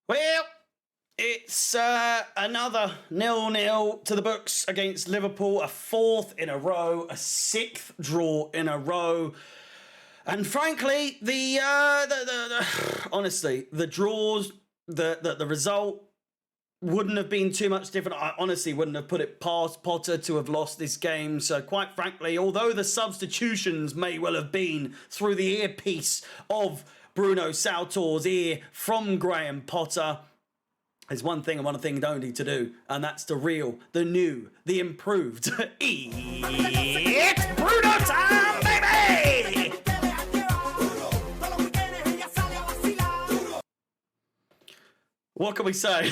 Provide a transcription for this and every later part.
Well, it's another 0-0 to the books against Liverpool, a fourth in a row, a sixth draw in a row. And frankly, honestly, the draws, the result wouldn't have been too much different. I honestly wouldn't have put it past Potter to have lost this game. So quite frankly, although the substitutions may well have been through the earpiece of Bruno Saltor's ear from Graham Potter, there's one thing and one thing only to do, and that's the real, the new, the improved. It's Bruno time, baby! What can we say?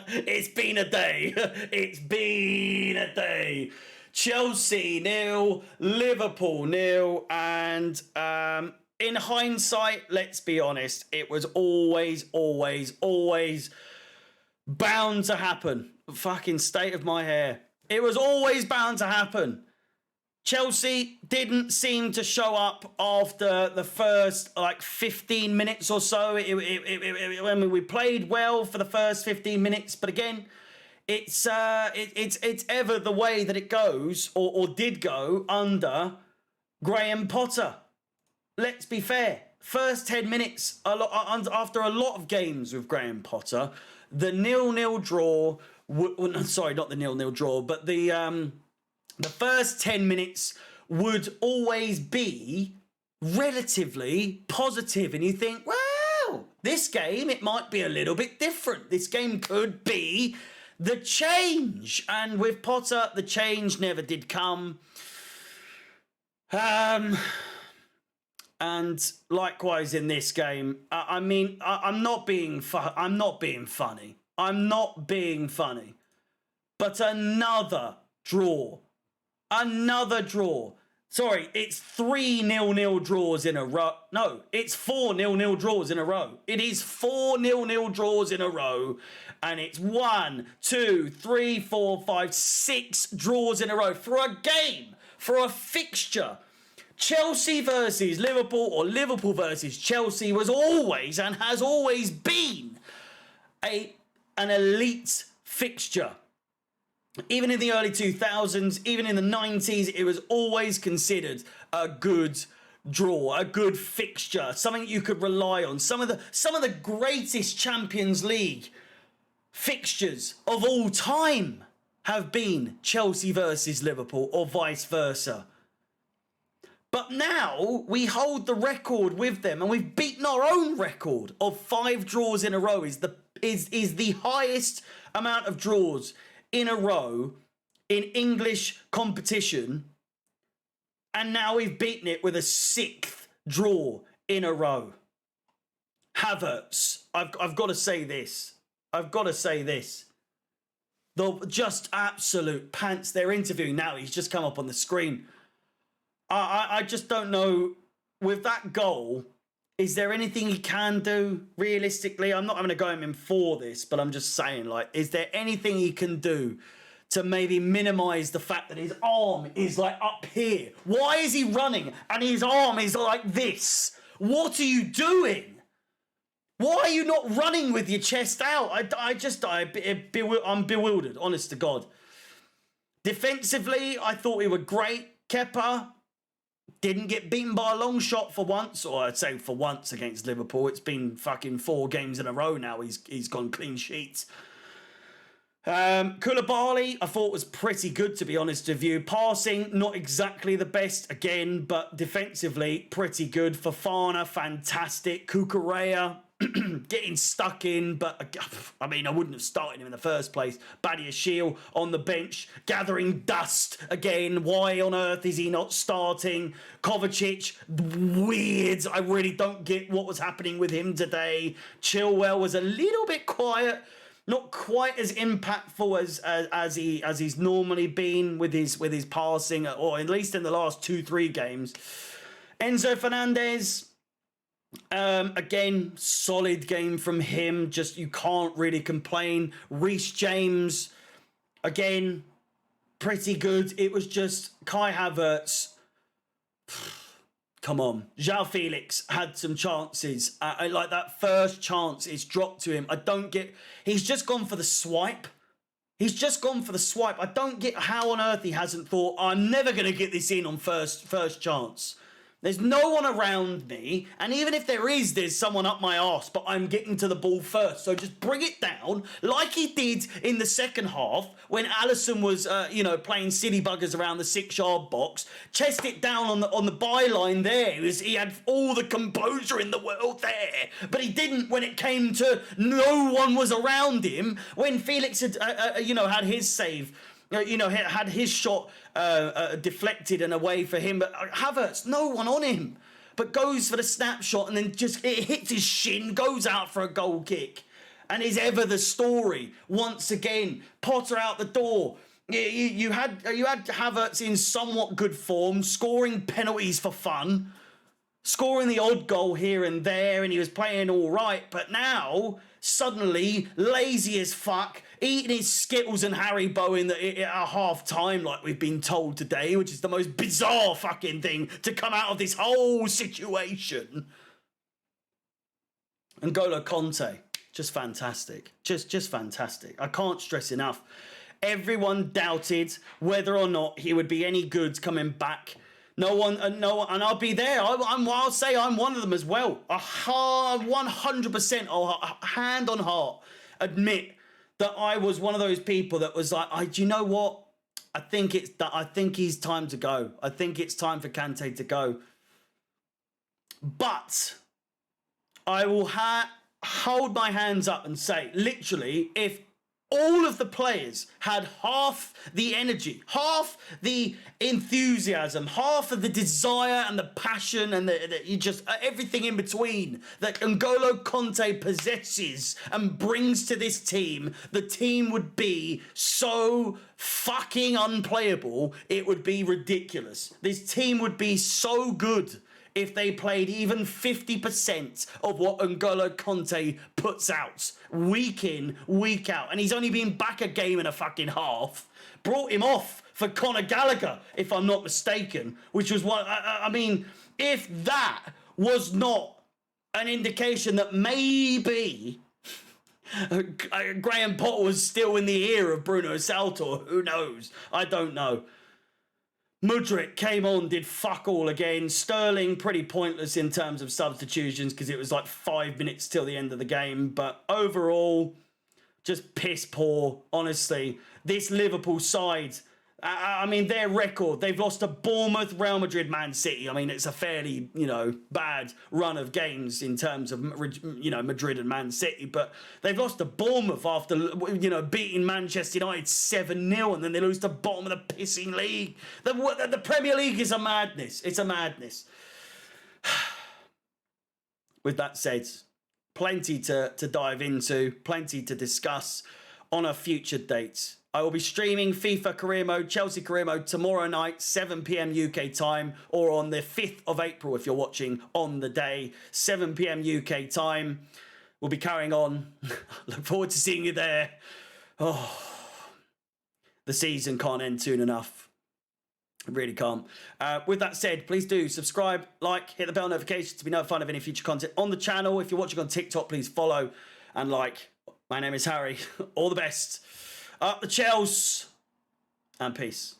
It's been a day. It's been a day. Chelsea 0, Liverpool 0, and in hindsight, let's be honest, it was always bound to happen. Fucking state of my hair. It was always bound to happen. Chelsea didn't seem to show up after the first 15 minutes or so. I mean, we played well for the first 15 minutes, but again, it's ever the way that it goes or did go under Graham Potter. Let's be fair. First 10 minutes, after a lot of games with Graham Potter, the 0-0 draw. Sorry, not the 0-0 draw, but the first 10 minutes would always be relatively positive. And you think, well, this game, it might be a little bit different. This game could be the change. And with Potter, the change never did come. And likewise in this game, I'm not being funny. I'm not being funny. But another draw. Sorry, it's 3 0-0 draws in a row. No, it's 4 0-0 draws in a row. It is 4 0-0 draws in a row. And it's 1, 2, 3, 4, 5, 6 draws in a row for a game, for a fixture. Chelsea versus Liverpool or Liverpool versus Chelsea was always and has always been an elite fixture. Even in the early 2000s, even in the 90s, it was always considered a good draw, a good fixture, something you could rely on. Some of the greatest Champions League fixtures of all time have been Chelsea versus Liverpool or vice versa. But now we hold the record with them, and we've beaten our own record of 5 draws in a row. Is the highest amount of draws in a row in English competition, and now we've beaten it with a 6th draw in a row. Havertz, I've got to say this. The just absolute pants they're interviewing now. He's just come up on the screen. I just don't know, with that goal, is there anything he can do realistically? I'm not going to go him in for this, but I'm just saying, is there anything he can do to maybe minimise the fact that his arm is up here? Why is he running and his arm is like this? What are you doing? Why are you not running with your chest out? I'm bewildered, honest to God. Defensively, I thought we were great. Kepa didn't get beaten by a long shot for once, or I'd say for once against Liverpool. It's been fucking 4 games in a row now. He's gone clean sheets. Koulibaly, I thought was pretty good, to be honest with you. Passing, not exactly the best again, but defensively, pretty good. Fofana, fantastic. Cucurella, getting stuck in, but I wouldn't have started him in the first place. Badiashile on the bench, gathering dust again. Why on earth is he not starting? Kovacic, weird. I really don't get what was happening with him today. Chilwell was a little bit quiet, not quite as impactful as he's normally been with his passing, or at least in the last 2-3 games. Enzo Fernandez, again, solid game from him. Just, you can't really complain. Reece James, again, pretty good. It was just Kai Havertz. Come on. João Felix had some chances. Like that first chance is dropped to him. I don't get... He's just gone for the swipe. He's just gone for the swipe. I don't get how on earth he hasn't thought, I'm never going to get this in on first chance. There's no one around me, and even if there is, there's someone up my arse, but I'm getting to the ball first. So just bring it down, like he did in the second half, when Alisson was, playing silly buggers around the 6-yard box. Chest it down on the byline there. He had all the composure in the world there, but he didn't when it came to no one was around him. When Felix had, had his save, had his shot deflected and away for him. But Havertz, no one on him, but goes for the snapshot and then it hits his shin, goes out for a goal kick. And is ever the story. Once again, Potter out the door. You had Havertz in somewhat good form, scoring penalties for fun, scoring the odd goal here and there, and he was playing all right. But now, suddenly, lazy as fuck, eating his Skittles and Haribo at half time, like we've been told today, which is the most bizarre fucking thing to come out of this whole situation. And N'Golo Conte, just fantastic. Just fantastic. I can't stress enough. Everyone doubted whether or not he would be any good coming back. No one, and I'll be there. I'll say I'm one of them as well. 100%, I'll hand on heart admit that I was one of those people that was like, do you know what? I think he's time to go. I think it's time for Kante to go. But I will hold my hands up and say, literally, if all of the players had half the energy, half the enthusiasm, half of the desire and the passion and everything in between that N'Golo Conte possesses and brings to this team, the team would be so fucking unplayable, it would be ridiculous. This team would be so good if they played even 50% of what N'Golo Conte puts out week in, week out. And he's only been back a game and a fucking half. Brought him off for Conor Gallagher, if I'm not mistaken, which was what, if that was not an indication that maybe Graham Potter was still in the ear of Bruno Saltor, who knows? I don't know. Mudryk came on, did fuck all again. Sterling, pretty pointless in terms of substitutions because it was like 5 minutes till the end of the game. But overall, just piss poor, honestly. This Liverpool side, their record, they've lost to Bournemouth, Real Madrid, Man City. It's a fairly, bad run of games in terms of, Madrid and Man City. But they've lost to Bournemouth after, beating Manchester United 7-0, and then they lose to bottom of the pissing league. The Premier League is a madness. It's a madness. With that said, plenty to dive into, plenty to discuss on a future date. I will be streaming FIFA Career Mode, Chelsea Career Mode tomorrow night, 7 p.m. UK time, or on the 5th of April if you're watching on the day, 7 p.m. UK time. We'll be carrying on. Look forward to seeing you there. Oh, the season can't end soon enough. It really can't. With that said, please do subscribe, like, hit the bell notification to be notified of any future content on the channel. If you're watching on TikTok, please follow and like. My name is Harry. All the best. Up the Chels, and peace.